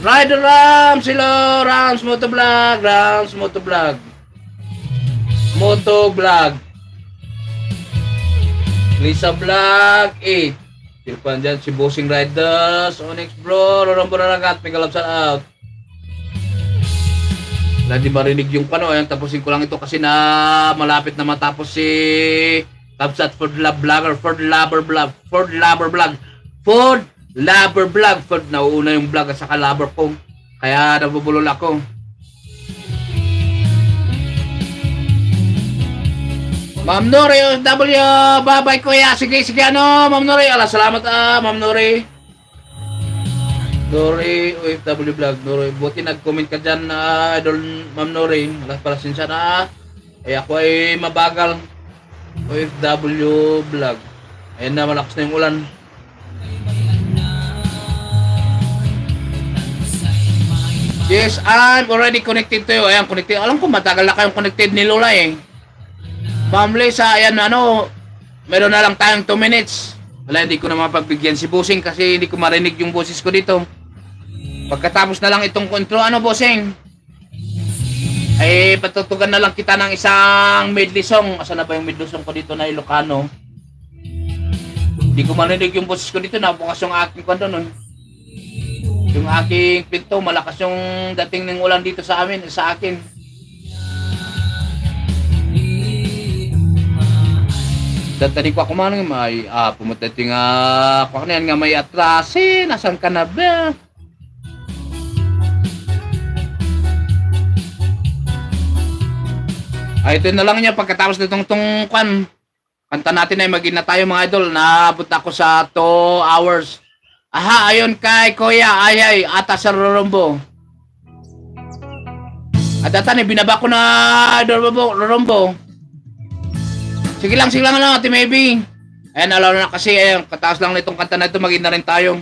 Rider Rams, hello, Rams Motovlog, Rams Motovlog. Motovlog. Lisa Vlog 8. Silpan dyan si Bossing Riders, Onyx Bro, Rorombo Naragat, Mega Love shout out. Wala di marinig yung pano, ayan, tapusin ko lang ito kasi na malapit na matapos si Kapsat Food Lab Vlogger, Food Lover Vlog, Food Lover Vlog, Food Lover Vlog, Food, nauuna yung vlog at saka lover ko, kaya nabubulol ako. Ma'am Nori OFW, bye-bye kuya. Sige, ano, Ma'am Nori. Ala, salamat Ma'am Nori. Nori OFW vlog. Nori, buti nag-comment ka dyan idol Ma'am Nori. Alas para sinsa na. Ako ay mabagal. OFW vlog. Ayan na, malakas na yung ulan. Yes, I'm already connected to you. Ayan, connected. Alam ko matagal na kayong connected ni Lola eh. Ma'am Lisa, ayan, meron na lang tayong 2 minutes. Wala, hindi ko na mapagbigyan si Bossing kasi hindi ko marinig yung boses ko dito. Pagkatapos na lang itong control, Bossing? Ay, patutugan na lang kita ng isang medley song. Asa na ba yung medley song ko dito na Ilocano? Hindi ko marinig yung boses ko dito. Nabukas yung aking kwento nun. Yung aking pinto, malakas yung dating ng ulan dito sa amin, sa akin. Tadi ko ako man may pumunta ting ako na yan nga may atrasin, nasan ka na ba? Ay, ito na lang niya pagkatapos nitong kanta natin ay maging na tayo mga idol. Naabot ako sa 2 hours. Aha, ayon kay Kuya Ayay ata sa Rorombo. At datan eh, binaba ko na Rorombo. Sige lang, Ate Maybe. Ayan, alam na kasi, ayan, kataas lang na itong kanta na ito, maging na rin tayo.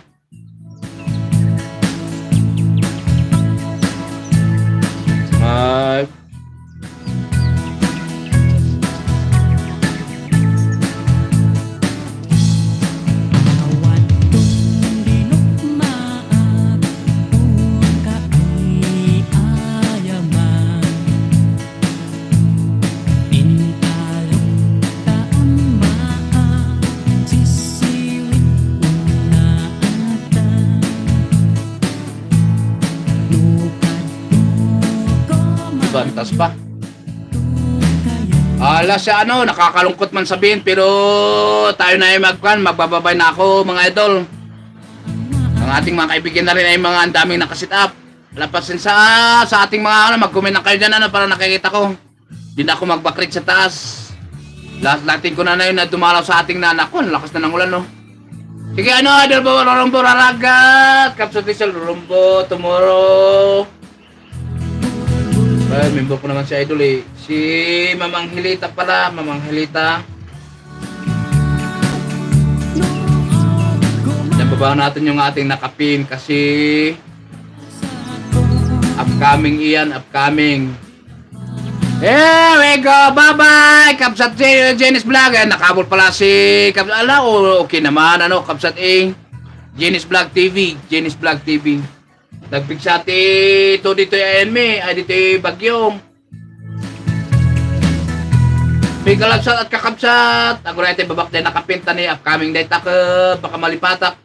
Bantas pa. Ala siya nakakalungkot man sabihin pero tayo na ay magbababay na ako mga idol. Ang ating mga kaibigan na rin ay mga ang daming nakasit up. Lapasin sa ating mga mag-comment na kayo dyan para nakikita ko. Hindi na ako mag-backread sa taas. Latin ko na yun na dumalaw sa ating nanak ko. Lakas na ng ulan Sige idol po, Rorombo Raragat, Kapsat Diesel, Rorombo, tomorrow. Well, member ko naman si idol eh. Si Mamang Hilita pala, Mamang Hilita. Nababa natin yung ating nakapin kasi upcoming iyan, upcoming. Here we go, bye-bye! Kapsat Jenis Vlog. Nakabol pala si Kapsat. Okay naman, Kapsat Jenis Vlog TV, Jenis Vlog TV. Nagpigsati ito dito yung ay dito yung Bagyong. Mega Love at kakabsat. Ako na ito babak din nakapinta ni upcoming date ako. Baka malipatak.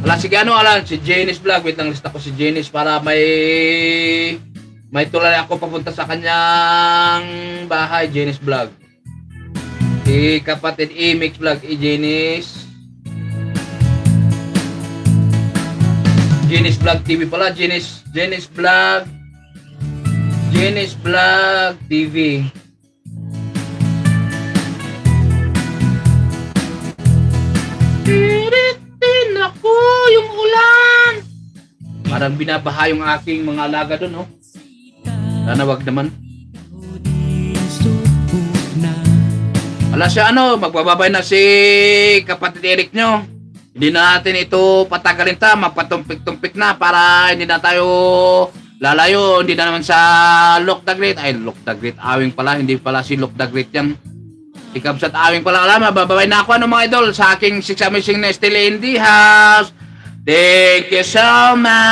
Wala sige si Jenis Vlog. Wait lang lista ko si Jenis para may tulay ako papunta sa kanyang bahay. Jenis Vlog. Si kapatid Mix Vlog. Jenis Vlog TV pala, Jenis Vlog TV. Tiritin ako yung ulan. Parang binabaha yung aking mga alaga doon, Sana wag naman. Wala siya magbababay na si kapatid Eric nyo. Hindi na natin ito patagalin mapatumpik-tumpik na para hindi na tayo lalayo. Hindi na naman sa Lock the Great. Ay, Lock the Great. Awing pala. Hindi pala si Lock the Great yan. Si Kapsat Awing pala. Alam, bababay na ako mga idol sa aking 6 amazing na still in the house. Thank you so much.